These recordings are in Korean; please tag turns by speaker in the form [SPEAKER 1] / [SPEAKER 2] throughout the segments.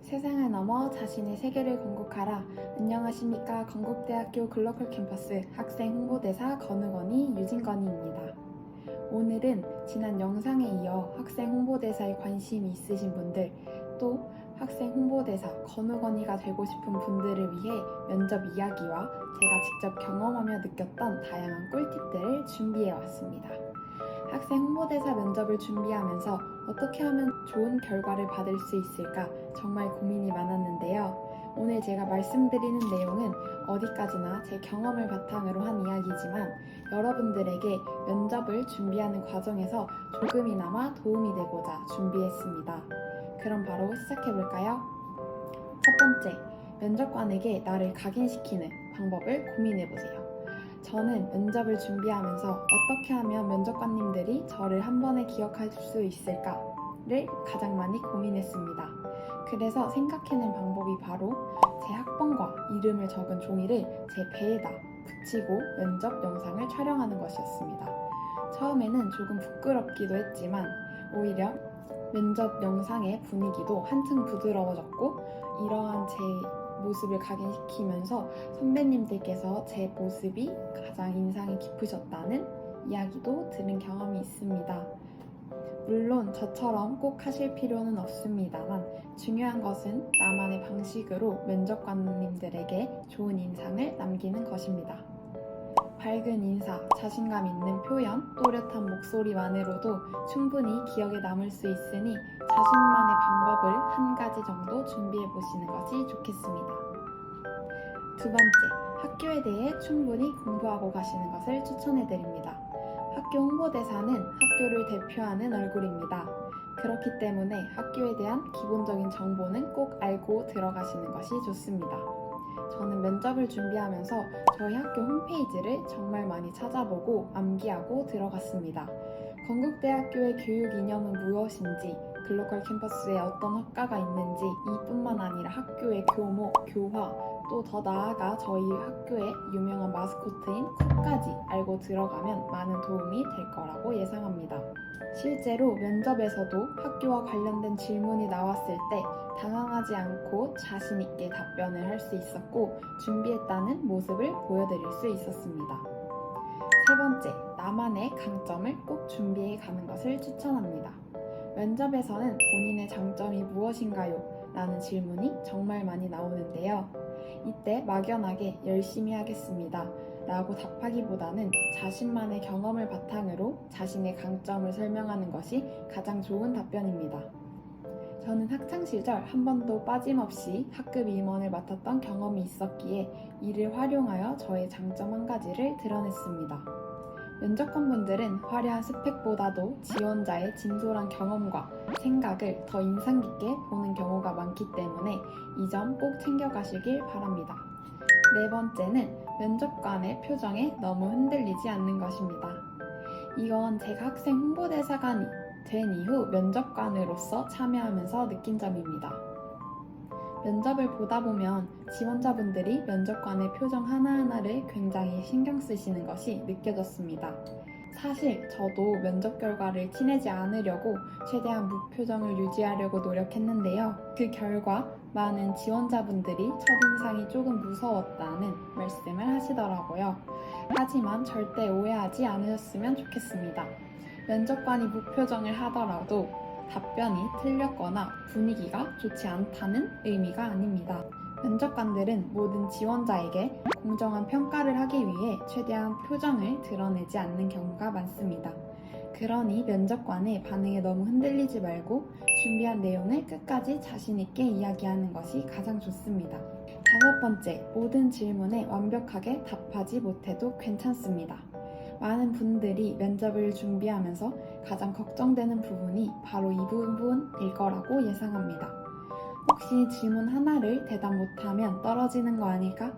[SPEAKER 1] 세상을 넘어 자신의 세계를 건국하라. 안녕하십니까. 건국대학교 글로컬 캠퍼스 학생 홍보대사 건우건이 유진건이입니다. 오늘은 지난 영상에 이어 학생 홍보대사에 관심이 있으신 분들, 또 학생 홍보대사 건우건이가 되고 싶은 분들을 위해 면접 이야기와 제가 직접 경험하며 느꼈던 다양한 꿀팁들을 준비해왔습니다. 학생 홍보대사 면접을 준비하면서 어떻게 하면 좋은 결과를 받을 수 있을까 정말 고민이 많았는데요. 오늘 제가 말씀드리는 내용은 어디까지나 제 경험을 바탕으로 한 이야기지만 여러분들에게 면접을 준비하는 과정에서 조금이나마 도움이 되고자 준비했습니다. 그럼 바로 시작해볼까요? 첫 번째, 면접관에게 나를 각인시키는 방법을 고민해보세요. 저는 면접을 준비하면서 어떻게 하면 면접관님들이 저를 한 번에 기억할 수 있을까를 가장 많이 고민했습니다. 그래서 생각해낸 방법이 바로 제 학번과 이름을 적은 종이를 제 배에다 붙이고 면접 영상을 촬영하는 것이었습니다. 처음에는 조금 부끄럽기도 했지만 오히려 면접 영상의 분위기도 한층 부드러워졌고 이러한 제 모습을 각인시키면서 선배님들께서 제 모습이 가장 인상이 깊으셨다는 이야기도 들은 경험이 있습니다. 물론 저처럼 꼭 하실 필요는 없습니다만 중요한 것은 나만의 방식으로 면접관님들에게 좋은 인상을 남기는 것입니다. 밝은 인사, 자신감 있는 표현, 또렷한 목소리만으로도 충분히 기억에 남을 수 있으니 자신만의 방법을 한 가지 정도 준비해 보시는 것이 좋겠습니다. 두 번째, 학교에 대해 충분히 공부하고 가시는 것을 추천해 드립니다. 학교 홍보대사는 학교를 대표하는 얼굴입니다. 그렇기 때문에 학교에 대한 기본적인 정보는 꼭 알고 들어가시는 것이 좋습니다. 저는 면접을 준비하면서 저희 학교 홈페이지를 정말 많이 찾아보고 암기하고 들어갔습니다. 건국대학교의 교육 이념은 무엇인지, 글로컬 캠퍼스에 어떤 학과가 있는지, 이뿐만 아니라 학교의 교목, 교화, 또 더 나아가 저희 학교의 유명한 마스코트인 컵까지 알고 들어가면 많은 도움이 될 거라고 예상합니다. 실제로 면접에서도 학교와 관련된 질문이 나왔을 때 당황하지 않고 자신 있게 답변을 할 수 있었고 준비했다는 모습을 보여드릴 수 있었습니다. 세 번째, 나만의 강점을 꼭 준비해 가는 것을 추천합니다. 면접에서는 본인의 장점이 무엇인가요? 라는 질문이 정말 많이 나오는데요. 이때 막연하게 열심히 하겠습니다 라고 답하기보다는 자신만의 경험을 바탕으로 자신의 강점을 설명하는 것이 가장 좋은 답변입니다. 저는 학창시절 한 번도 빠짐없이 학급 임원을 맡았던 경험이 있었기에 이를 활용하여 저의 장점 한 가지를 드러냈습니다. 면접관분들은 화려한 스펙보다도 지원자의 진솔한 경험과 생각을 더 인상 깊게 보는 경우가 많기 때문에 이 점 꼭 챙겨가시길 바랍니다. 네 번째는 면접관의 표정에 너무 흔들리지 않는 것입니다. 이건 제가 학생 홍보대사가 된 이후 면접관으로서 참여하면서 느낀 점입니다. 면접을 보다 보면 지원자분들이 면접관의 표정 하나하나를 굉장히 신경 쓰시는 것이 느껴졌습니다. 사실 저도 면접 결과를 티내지 않으려고 최대한 무표정을 유지하려고 노력했는데요. 그 결과 많은 지원자분들이 첫인상이 조금 무서웠다는 말씀을 하시더라고요. 하지만 절대 오해하지 않으셨으면 좋겠습니다. 면접관이 무표정을 하더라도 답변이 틀렸거나 분위기가 좋지 않다는 의미가 아닙니다. 면접관들은 모든 지원자에게 공정한 평가를 하기 위해 최대한 표정을 드러내지 않는 경우가 많습니다. 그러니 면접관의 반응에 너무 흔들리지 말고 준비한 내용을 끝까지 자신 있게 이야기하는 것이 가장 좋습니다. 다섯 번째, 모든 질문에 완벽하게 답하지 못해도 괜찮습니다. 많은 분들이 면접을 준비하면서 가장 걱정되는 부분이 바로 이 부분일 거라고 예상합니다. 혹시 질문 하나를 대답 못하면 떨어지는 거 아닐까?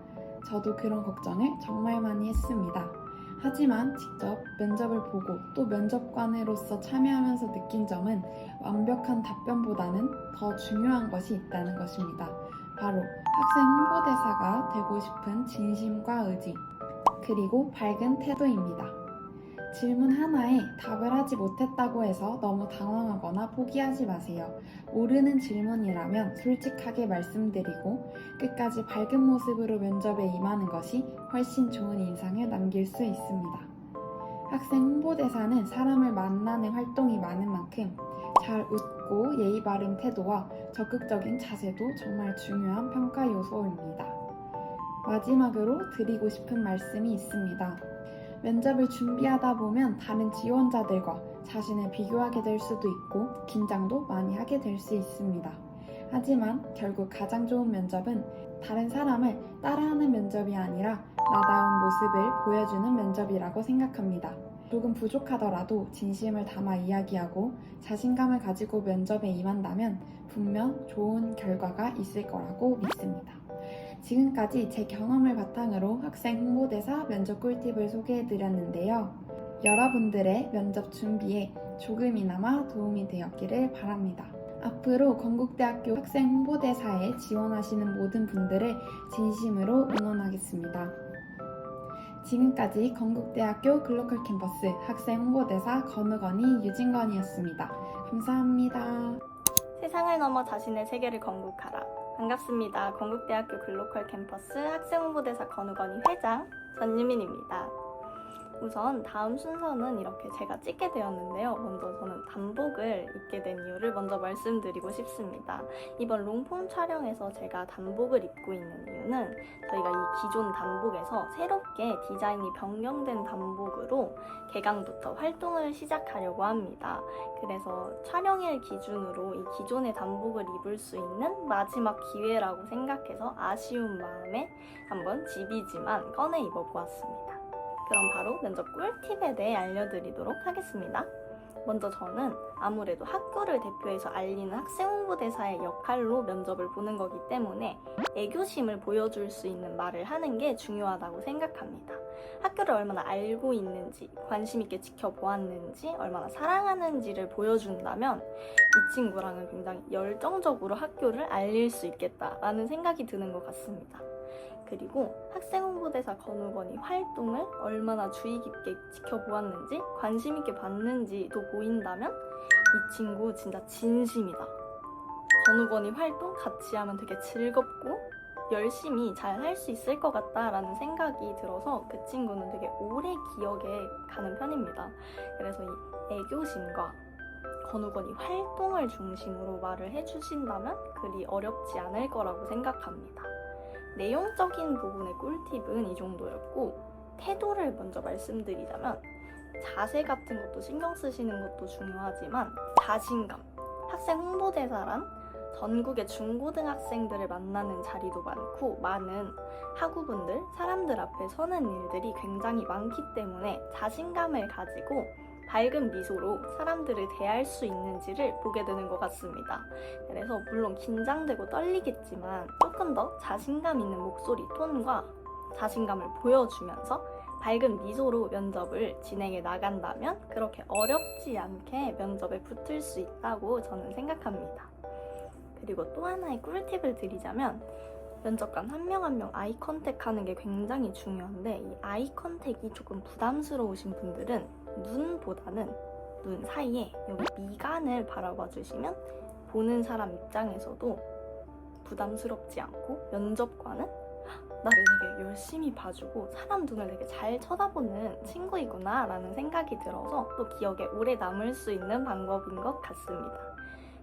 [SPEAKER 1] 저도 그런 걱정을 정말 많이 했습니다. 하지만 직접 면접을 보고 또 면접관으로서 참여하면서 느낀 점은 완벽한 답변보다는 더 중요한 것이 있다는 것입니다. 바로 학생 홍보대사가 되고 싶은 진심과 의지, 그리고 밝은 태도입니다. 질문 하나에 답을 하지 못했다고 해서 너무 당황하거나 포기하지 마세요. 모르는 질문이라면 솔직하게 말씀드리고 끝까지 밝은 모습으로 면접에 임하는 것이 훨씬 좋은 인상을 남길 수 있습니다. 학생 홍보대사는 사람을 만나는 활동이 많은 만큼 잘 웃고 예의 바른 태도와 적극적인 자세도 정말 중요한 평가 요소입니다. 마지막으로 드리고 싶은 말씀이 있습니다. 면접을 준비하다 보면 다른 지원자들과 자신을 비교하게 될 수도 있고 긴장도 많이 하게 될 수 있습니다. 하지만 결국 가장 좋은 면접은 다른 사람을 따라하는 면접이 아니라 나다운 모습을 보여주는 면접이라고 생각합니다. 조금 부족하더라도 진심을 담아 이야기하고 자신감을 가지고 면접에 임한다면 분명 좋은 결과가 있을 거라고 믿습니다. 지금까지 제 경험을 바탕으로 학생 홍보대사 면접 꿀팁을 소개해드렸는데요. 여러분들의 면접 준비에 조금이나마 도움이 되었기를 바랍니다. 앞으로 건국대학교 학생 홍보대사에 지원하시는 모든 분들을 진심으로 응원하겠습니다. 지금까지 건국대학교 글로컬 캠퍼스 학생 홍보대사 건우건이 유진건이었습니다. 감사합니다.
[SPEAKER 2] 세상을 넘어 자신의 세계를 건국하라. 반갑습니다. 건국대학교 글로컬 캠퍼스 학생 홍보대사 건우건이 회장 전유민입니다. 우선 다음 순서는 이렇게 제가 찍게 되었는데요. 먼저 저는 단복을 입게 된 이유를 먼저 말씀드리고 싶습니다. 이번 롱폼 촬영에서 제가 단복을 입고 있는 이유는 저희가 이 기존 단복에서 새롭게 디자인이 변경된 단복으로 개강부터 활동을 시작하려고 합니다. 그래서 촬영일 기준으로 이 기존의 단복을 입을 수 있는 마지막 기회라고 생각해서 아쉬운 마음에 한번 집이지만 꺼내 입어보았습니다. 그럼 바로 면접 꿀팁에 대해 알려드리도록 하겠습니다. 먼저 저는 아무래도 학교를 대표해서 알리는 학생 홍보대사의 역할로 면접을 보는 거기 때문에 애교심을 보여줄 수 있는 말을 하는 게 중요하다고 생각합니다. 학교를 얼마나 알고 있는지, 관심 있게 지켜보았는지, 얼마나 사랑하는지를 보여준다면 이 친구랑은 굉장히 열정적으로 학교를 알릴 수 있겠다라는 생각이 드는 것 같습니다. 그리고 학생 홍보대사 건우건이 활동을 얼마나 주의 깊게 지켜보았는지 관심 있게 봤는지도 보인다면 이 친구 진짜 진심이다. 건우건이 활동 같이 하면 되게 즐겁고 열심히 잘 할 수 있을 것 같다라는 생각이 들어서 그 친구는 되게 오래 기억에 가는 편입니다. 그래서 이 애교심과 건우건이 활동을 중심으로 말을 해주신다면 그리 어렵지 않을 거라고 생각합니다. 내용적인 부분의 꿀팁은 이 정도였고 태도를 먼저 말씀드리자면 자세 같은 것도 신경 쓰시는 것도 중요하지만 자신감, 학생 홍보대사란 전국의 중고등학생들을 만나는 자리도 많고 많은 학우분들, 사람들 앞에 서는 일들이 굉장히 많기 때문에 자신감을 가지고 밝은 미소로 사람들을 대할 수 있는지를 보게 되는 것 같습니다. 그래서 물론 긴장되고 떨리겠지만 조금 더 자신감 있는 목소리 톤과 자신감을 보여주면서 밝은 미소로 면접을 진행해 나간다면 그렇게 어렵지 않게 면접에 붙을 수 있다고 저는 생각합니다. 그리고 또 하나의 꿀팁을 드리자면 면접관 한 명 한 명 아이 컨택하는 게 굉장히 중요한데 이 아이 컨택이 조금 부담스러우신 분들은 눈보다는 눈 사이에 여기 미간을 바라봐 주시면 보는 사람 입장에서도 부담스럽지 않고 면접관은 나를 되게 열심히 봐주고 사람 눈을 되게 잘 쳐다보는 친구이구나 라는 생각이 들어서 또 기억에 오래 남을 수 있는 방법인 것 같습니다.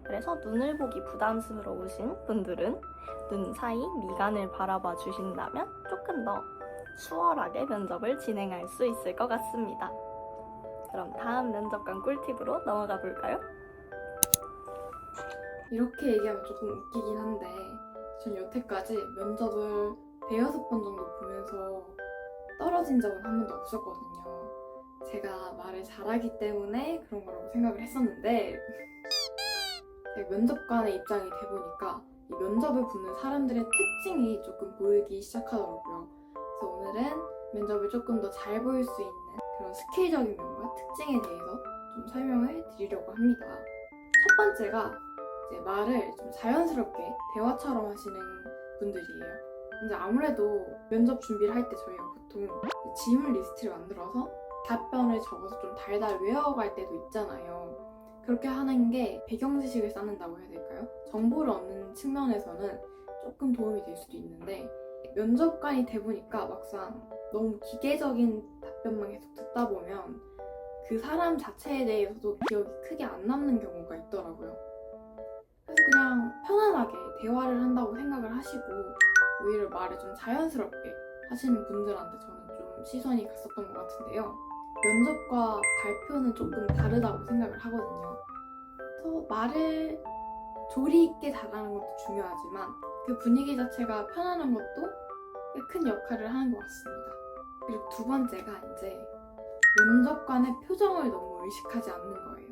[SPEAKER 2] 그래서 눈을 보기 부담스러우신 분들은 눈 사이 미간을 바라봐 주신다면 조금 더 수월하게 면접을 진행할 수 있을 것 같습니다. 그럼 다음 면접관 꿀팁으로 넘어가 볼까요?
[SPEAKER 3] 이렇게 얘기하면 조금 웃기긴 한데 전 여태까지 면접을 대여섯 번 정도 보면서 떨어진 적은 한 번도 없었거든요. 제가 말을 잘하기 때문에 그런 거라고 생각을 했었는데 제가 면접관의 입장이 돼보니까 이 면접을 보는 사람들의 특징이 조금 보이기 시작하더라고요. 그래서 오늘은 면접을 조금 더 잘 보일 수 있는 그런 스킬적인 면과 특징에 대해서 좀 설명을 드리려고 합니다. 첫 번째가 이제 말을 좀 자연스럽게 대화처럼 하시는 분들이에요. 근데 아무래도 면접 준비를 할 때 저희가 보통 질문 리스트를 만들어서 답변을 적어서 좀 달달 외워갈 때도 있잖아요. 그렇게 하는 게 배경 지식을 쌓는다고 해야 될까요? 정보를 얻는 측면에서는 조금 도움이 될 수도 있는데 면접관이 돼 보니까 막상 너무 기계적인 답변만 계속 듣다 보면 그 사람 자체에 대해서도 기억이 크게 안 남는 경우가 있더라고요. 그래서 그냥 편안하게 대화를 한다고 생각을 하시고 오히려 말을 좀 자연스럽게 하시는 분들한테 저는 좀 시선이 갔었던 것 같은데요. 면접과 발표는 조금 다르다고 생각을 하거든요. 그래서 말을 조리 있게 잘하는 것도 중요하지만 그 분위기 자체가 편안한 것도 꽤 큰 역할을 하는 것 같습니다. 그리고 두 번째가 이제 면접관의 표정을 너무 의식하지 않는 거예요.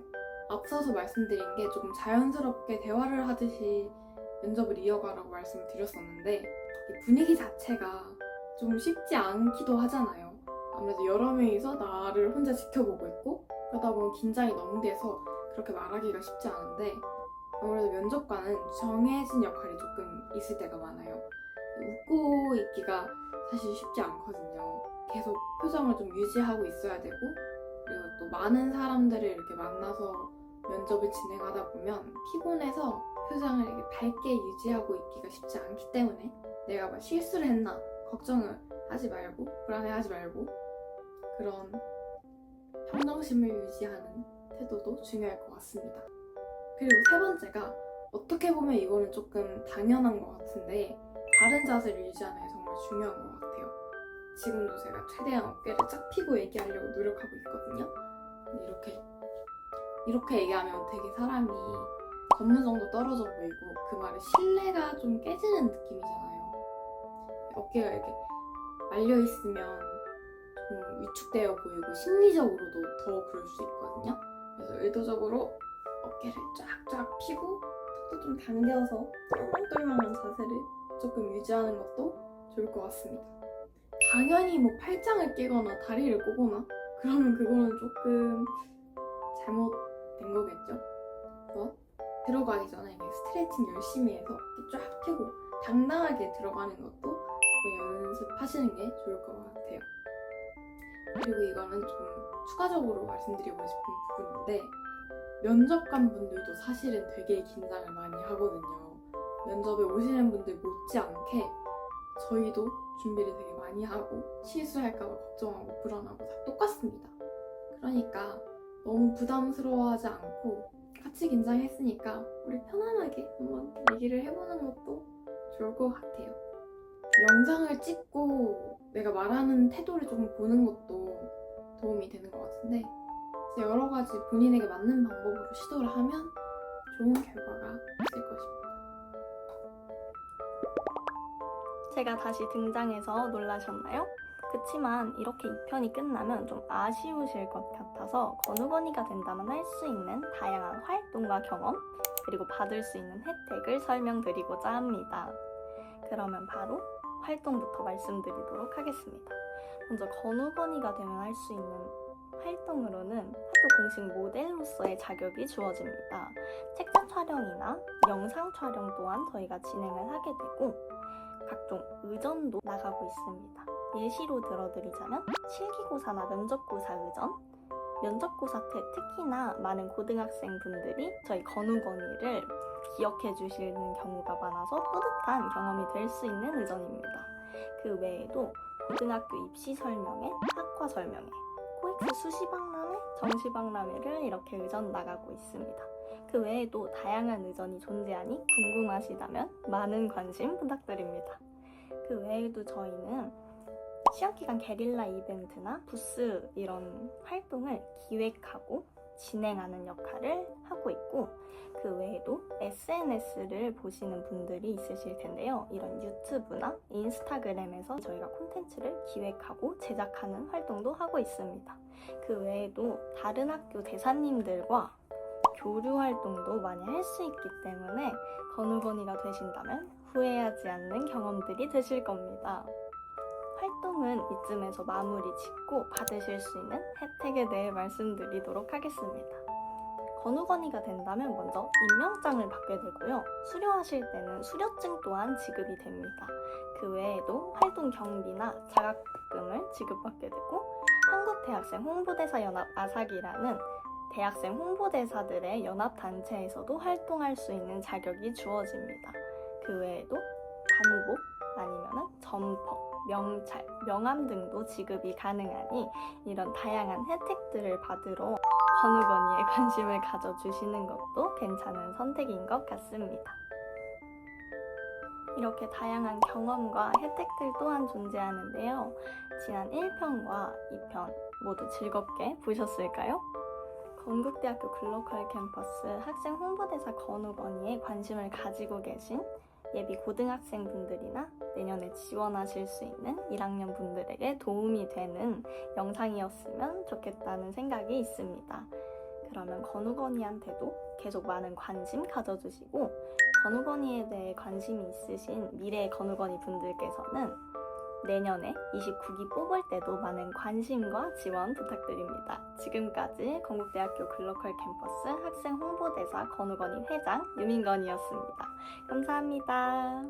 [SPEAKER 3] 앞서서 말씀드린 게 조금 자연스럽게 대화를 하듯이 면접을 이어가라고 말씀을 드렸었는데 이 분위기 자체가 좀 쉽지 않기도 하잖아요. 아무래도 여러 명이서 나를 혼자 지켜보고 있고 그러다 보면 긴장이 너무 돼서 그렇게 말하기가 쉽지 않은데 아무래도 면접관은 정해진 역할이 조금 있을 때가 많아요. 웃고 있기가 사실 쉽지 않거든요. 계속 표정을 좀 유지하고 있어야 되고 그리고 또 많은 사람들을 이렇게 만나서 면접을 진행하다 보면 피곤해서 표정을 이렇게 밝게 유지하고 있기가 쉽지 않기 때문에 내가 막 실수를 했나 걱정을 하지 말고 불안해하지 말고 그런 평정심을 유지하는 태도도 중요할 것 같습니다. 그리고 세 번째가 어떻게 보면 이거는 조금 당연한 것 같은데 바른 자세를 유지하는 게 정말 중요한 것 같아요. 지금도 제가 최대한 어깨를 쫙 펴고 얘기하려고 노력하고 있거든요. 근데 이렇게 얘기하면 되게 사람이 전문성도 떨어져 보이고 그 말에 신뢰가 좀 깨지는 느낌이잖아요. 어깨가 이렇게 말려 있으면 좀 위축되어 보이고 심리적으로도 더 그럴 수 있거든요. 그래서 의도적으로 어깨를 쫙쫙 펴고 턱도 좀 당겨서 똘망똘망한 자세를 조금 유지하는 것도 좋을 것 같습니다. 당연히 뭐 팔짱을 끼거나 다리를 꼬거나 그러면 그거는 조금 잘못된 거겠죠. 그래서 들어가기 전에 이렇게 스트레칭 열심히 해서 이렇게 쫙 펴고 당당하게 들어가는 것도 연습하시는 게 좋을 것 같아요. 그리고 이거는 좀 추가적으로 말씀드리고 싶은 부분인데 면접관 분들도 사실은 되게 긴장을 많이 하거든요. 면접에 오시는 분들 못지않게 저희도 준비를 되게 많이 하고 실수할까 봐 걱정하고 불안하고 다 똑같습니다. 그러니까 너무 부담스러워하지 않고 같이 긴장했으니까 우리 편안하게 한번 얘기를 해보는 것도 좋을 것 같아요. 영상을 찍고 내가 말하는 태도를 조금 보는 것도 도움이 되는 것 같은데 여러 가지 본인에게 맞는 방법으로 시도를 하면 좋은 결과가 있을 것입니다.
[SPEAKER 2] 제가 다시 등장해서 놀라셨나요? 그치만 이렇게 2편이 끝나면 좀 아쉬우실 것 같아서 건우건이가 된다면 할 수 있는 다양한 활동과 경험 그리고 받을 수 있는 혜택을 설명드리고자 합니다. 그러면 바로 활동부터 말씀드리도록 하겠습니다. 먼저 건우건이가 되면 할 수 있는 활동으로는 학교 공식 모델로서의 자격이 주어집니다. 책자 촬영이나 영상 촬영 또한 저희가 진행을 하게 되고 각종 의전도 나가고 있습니다. 예시로 들어드리자면 실기고사나 면접고사 의전, 면접고사 때 특히나 많은 고등학생분들이 저희 건우건이를 기억해 주시는 경우가 많아서 뿌듯한 경험이 될 수 있는 의전입니다. 그 외에도 고등학교 입시 설명회, 학과 설명회, 코엑스 수시박람회, 정시박람회를 이렇게 의전 나가고 있습니다. 그 외에도 다양한 의전이 존재하니 궁금하시다면 많은 관심 부탁드립니다. 그 외에도 저희는 시험기간 게릴라 이벤트나 부스 이런 활동을 기획하고 진행하는 역할을 하고 있고 그 외에도 SNS를 보시는 분들이 있으실 텐데요. 이런 유튜브나 인스타그램에서 저희가 콘텐츠를 기획하고 제작하는 활동도 하고 있습니다. 그 외에도 다른 학교 대사님들과 교류 활동도 많이 할 수 있기 때문에 건우건이가 되신다면 후회하지 않는 경험들이 되실 겁니다. 활동은 이쯤에서 마무리 짓고 받으실 수 있는 혜택에 대해 말씀드리도록 하겠습니다. 건우건이가 된다면 먼저 임명장을 받게 되고요. 수료하실 때는 수료증 또한 지급이 됩니다. 그 외에도 활동 경비나 자격금을 지급받게 되고 한국대학생 홍보대사 연합 아사기라는 대학생 홍보대사들의 연합단체에서도 활동할 수 있는 자격이 주어집니다. 그 외에도 단복 아니면 점퍼, 명찰, 명함 등도 지급이 가능하니 이런 다양한 혜택들을 받으러 건우건이에 관심을 가져주시는 것도 괜찮은 선택인 것 같습니다. 이렇게 다양한 경험과 혜택들 또한 존재하는데요. 지난 1편과 2편 모두 즐겁게 보셨을까요? 건국대학교 글로컬 캠퍼스 학생 홍보대사 건우건이에 관심을 가지고 계신 예비 고등학생분들이나 내년에 지원하실 수 있는 1학년 분들에게 도움이 되는 영상이었으면 좋겠다는 생각이 있습니다. 그러면 건우건이한테도 계속 많은 관심 가져주시고 건우건이에 대해 관심이 있으신 미래의 건우건이 분들께서는 내년에 29기 뽑을 때도 많은 관심과 지원 부탁드립니다. 지금까지 건국대학교 글로컬 캠퍼스 학생 홍보대사 건우건이 회장 유민건이었습니다. 감사합니다.